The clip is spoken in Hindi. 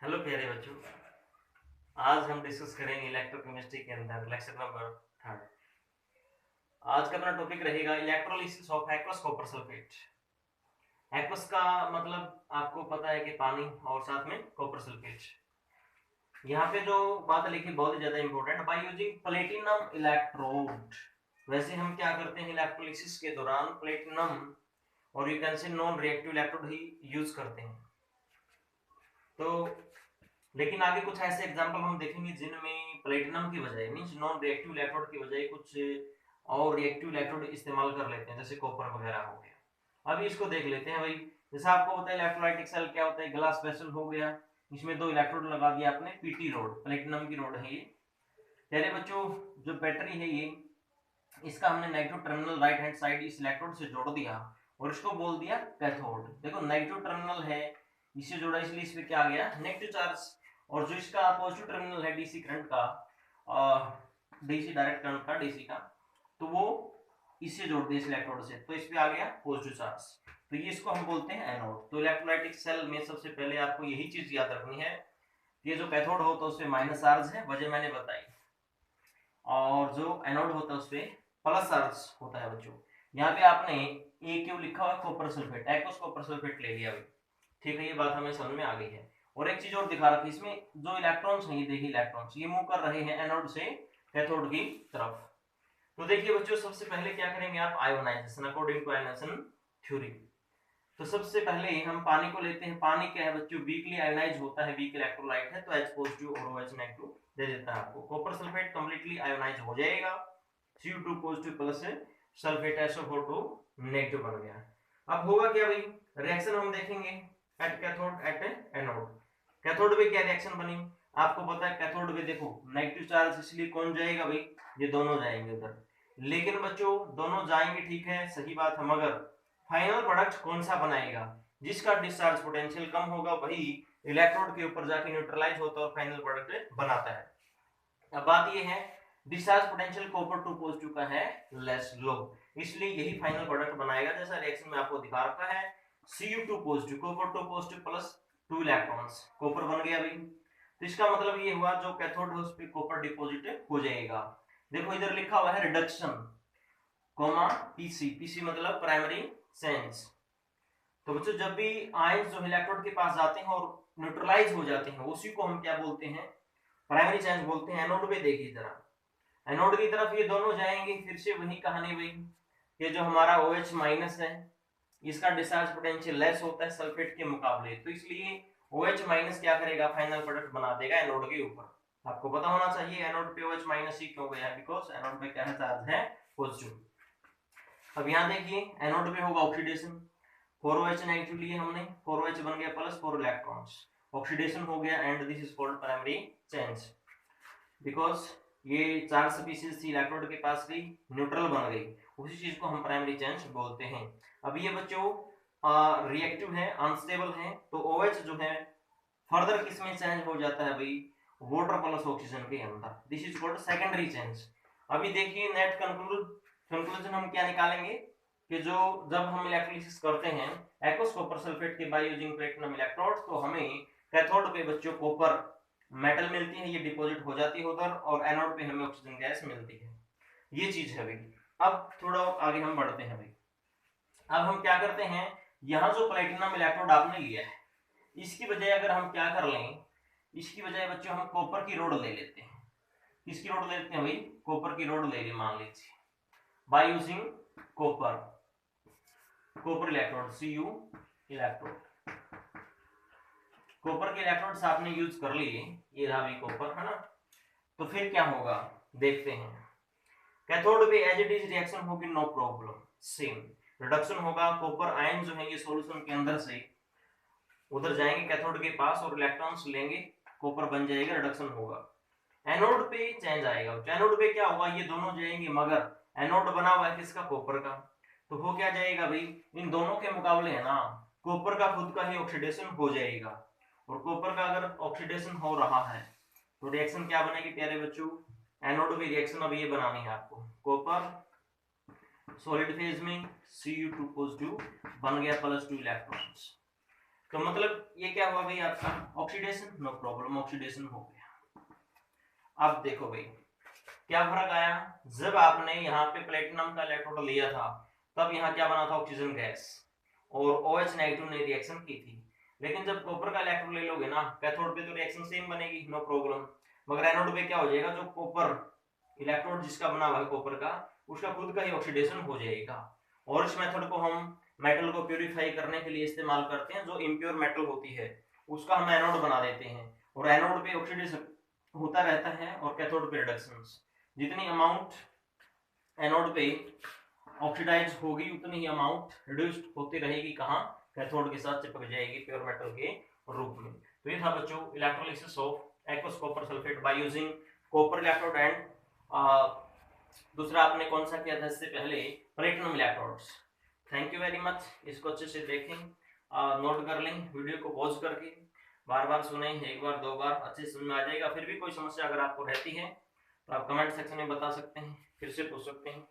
हेलो प्यारे बच्चों, आज हम डिस्कस करेंगे इलेक्ट्रोकेमिस्ट्री के अंदर लेक्चर नंबर 3। आज का अपना टॉपिक रहेगा electrolysis of aqueous copper sulphate. Aqueous का मतलब आपको पता है कि पानी और साथ में कॉपर सल्फेट। यहाँ पे जो बात लिखी बहुत ही ज्यादा important, by using platinum electrode. वैसे हम क्या करते हैं इलेक्ट्रोलिसिस के दौरान प्लेटिनम और you can say non reactive electrode he use करते हैं। तो लेकिन आगे कुछ ऐसे एग्जांपल हम देखेंगे जिनमें प्लेटिनम की बजाय मींस नॉन रिएक्टिव इलेक्ट्रोड की बजाय कुछ और रिएक्टिव इलेक्ट्रोड इस्तेमाल कर लेते हैं, जैसे कॉपर वगैरह हो गया। अभी इसको देख लेते हैं भाई। जैसा आपको पता है इलेक्ट्रोलाइटिक सेल क्या होता है, ग्लास वेसल हो गया, इसमें 2 इलेक्ट्रोड लगा दिया आपने, पीटी रोड, प्लेटिनम की रोड है ये। प्यारे बच्चों, जो बैटरी है ये, इसका हमने negative terminal right hand side इस इलेक्ट्रोड से जोड़ दिया और इसको बोल दिया कैथोड। देखो नेगेटिव टर्मिनल है, इसे जोड़ा इसलिए इस पे क्या आ गया, नेगेटिव चार्ज। और जो इसका पॉजिटिव टर्मिनल है डीसी करंट का, डीसी डायरेक्ट करंट का, डीसी का, तो वो इससे जोड़ दिया इस इलेक्ट्रोड से, तो इस पे आ गया पॉजिटिव चार्ज। तो ये इसको हम बोलते हैं एनोड। तो इलेक्ट्रोलाइटिक सेल में सबसे पहले आपको यही चीज याद रखनी है, ये जो कैथोड होता है उसपे माइनस चार्ज है, वजह मैंने बताई, और जो एनोड होता है उसपे प्लस चार्ज होता है बच्चों। यहाँ पे आपने ए क्यों लिखा हुआ, copper sulphate, aqueous copper sulphate ले लिया भाई। ठीक है, ये बात हमें समझ में आ गई है। और एक चीज और दिखा रखी, इसमें जो इलेक्ट्रॉन्स हैं, ये देखिए इलेक्ट्रॉन्स ये मूव कर रहे हैं एनोड से कैथोड की तरफ। तो देखिए बच्चों, सबसे पहले क्या करेंगे आप, ionization according to ionization theory. तो सबसे पहले हम पानी को लेते हैं। पानी क्या है बच्चों, वीकली आयोनाइज होता है, वीक इलेक्ट्रोलाइट है, तो H पॉजिटिव और OH नेगेटिव दे देता है आपको। कॉपर सल्फेट कंप्लीटली आयोनाइज हो जाएगा, Cu2 positive plus sulphate SO4 negative बन गया। अब होगा क्या भाई, रिएक्शन हम देखेंगे at cathode at anode. Cathode में क्या रिएक्शन बनी, आपको पता है कैथोड में देखो नेगेटिव चार्ज, इसलिए कौन जाएगा भाई, ये दोनों जाएंगे उधर। लेकिन बच्चों दोनों जाएंगे, ठीक है, सही बात है, मगर फाइनल प्रोडक्ट कौन सा बनाएगा, जिसका डिस्चार्ज पोटेंशियल कम होगा वही इलेक्ट्रोड के ऊपर जाके न्यूट्रलाइज होता है और फाइनल प्रोडक्ट बनाता है। अब बात ये है, डिस्चार्ज पोटेंशियल कॉपर 2 पॉजिटिव का है लेस लो, इसलिए यही फाइनल प्रोडक्ट बनाएगा। जैसा रिएक्शन में आपको दिखा रखा है, Cu2 positive, copper 2 positive plus 2 electrons, copper बन गया भाई। तो इसका मतलब ये हुआ जो कैथोड है उस पे कॉपर डिपॉजिट हो जाएगा। देखो इधर लिखा हुआ है रिडक्शन कोमा पीसी, पीसी मतलब प्राइमरी चेंज। तो बच्चों जब भी आयंस जो इलेक्ट्रोड के पास जाते हैं और न्यूट्रलाइज हो जाते हैं, उसी को हम क्या बोलते हैं, प्राइमरी चार्ज बोलते हैं। एनोड पे देखिए जरा, एनोड की तरफ ये दोनों जाएंगे, फिर से वही कहानी भाई, ये जो हमारा OH माइनस है, इसका डिस्चार्ज पोटेंशियल लेस होता है सल्फेट के मुकाबले, तो इसलिए OH माइनस क्या करेगा, फाइनल प्रोडक्ट बना देगा एनोड के ऊपर। आपको पता होना चाहिए एनोड पे OH माइनस ही क्यों गया, बिकॉज एनोड पे क्या है, चार्ज है पॉजिटिव। अब यहाँ देखिए एनोड पे होगा ऑक्सीडेशन, 4OH नेगेटिव लिए हमने, 4OH बन गया प्लस 4 इलेक्ट्रॉन्स, ऑक्सीडेशन हो गया, and this is called primary change, because ये 4 स्पीशीज थी, इलेक्ट्रोड के पास गई, न्यूट्रल बन गई, उसी चीज को हम प्राइमरी चेंज बोलते हैं। अब ये बच्चों रिएक्टिव है, अनस्टेबल है, तो OH जो है फर्दर किसमें चेंज हो जाता है भाई, वाटर प्लस ऑक्सीजन के अंदर, this is called secondary change. अभी देखिए नेट कंक्लूजन हम क्या निकालेंगे, कि जो जब हम इलेक्ट्रोलिसिस करते हैं एक्वस कॉपर सल्फेट के बाय यूजिंग प्लेटिनम इलेक्ट्रोड, तो हमें कैथोड पे बच्चों कॉपर मेटल मिलती है, ये डिपॉजिट हो जाती है उधर, और एनोड पे हमें ऑक्सीजन गैस मिलती है। ये चीज है भाई। अब थोड़ा आगे हम बढ़ते हैं भाई। अब हम क्या करते हैं, यहाँ जो प्लेटिनम इलेक्ट्रोड आपने लिया है, इसकी बजाय अगर हम क्या कर लें, इसकी बजाय बच्चों हम कॉपर की रोड ले लेते हैं। किसकी रोड ले लेते हैं भाई, कॉपर की रोड ले ली, मान लीजिए by using copper, copper electrode, Cu electrode, copper के इलेक्ट्रोड्स आपने यूज कर लिए, ये रहा भी कॉपर, है ना। तो फिर क्या होगा देखते हैं, कैथोड पे एज इट इज रिएक्शन होगी, नो प्रॉब्लम, सेम रिडक्शन होगा, कॉपर आयन जो है ये सॉल्यूशन के अंदर से उधर जाएंगे कैथोड के पास और इलेक्ट्रॉन्स लेंगे, कॉपर बन जाएगा, रिडक्शन होगा। एनोड पे चेंज आएगा, एनोड पे क्या होगा, ये दोनों जाएंगे, मगर एनोड बना हुआ है किसका, कॉपर का, तो हो क्या जाएगा भाई, इन दोनों के मुकाबले है ना, कॉपर का खुद का ही ऑक्सीडेशन हो जाएगा, और कॉपर का अगर ऑक्सीडेशन हो रहा है तो रिएक्शन क्या बनेगी प्यारे बच्चों, एनोड में रिएक्शन अब ये बनानी है आपको, कॉपर सॉलिड फेज में Cu2 पॉजिटिव बन गया प्लस 2 इलेक्ट्रॉन्स, तो मतलब ये क्या हुआ भाई आपका ऑक्सीडेशन, नो प्रॉब्लम, ऑक्सीडेशन हो गया। अब देखो भाई क्या फर्क आया, जब आपने यहाँ पे प्लेटिनम का इलेक्ट्रोड लिया था तब यहाँ क्या बना था, ऑक्सीजन गैस, और OH नेगेटिव ने रिएक्शन की थी। लेकिन जब कॉपर का इलेक्ट्रोड ले लोगे ना, कैथोड पे तो रिएक्शन सेम बनेगी, नो प्रॉब्लम, मगर एनोड पे क्या हो जाएगा, जो कॉपर इलेक्ट्रोड जिसका बना हुआ है कॉपर का, उसका खुद का ही ऑक्सीडेशन हो जाएगा। और इस मेथड को हम मेटल को प्यूरिफाई करने के लिए इस्तेमाल करते हैं। जो इम्प्योर मेटल होती है उसका हम एनोड बना देते हैं, और एनोड पे ऑक्सीडेशन होता रहता है और कैथोड पे रिडक्शन। जितनी अमाउंट एनोड पे ऑक्सीडाइज होगी उतनी ही अमाउंट रिड्यूस्ड होती रहेगी, कहाँ, कैथोड के साथ चिपक जाएगी प्योर मेटल के रूप में। तो ये था बच्चों electrolysis of aqueous copper sulphate by using copper electrode and दूसरा आपने कौन सा किया था इससे पहले, platinum electrodes. Thank you very much, इसको अच्छे से देखें, नोट कर लें, वीडियो को पॉज करके बार बार सुने, एक बार दो बार अच्छे से समझ में आ जाएगा। फिर भी कोई समस्या अगर आपको रहती है तो आप कमेंट सेक्शन में बता सकते हैं, फिर से पूछ सकते हैं।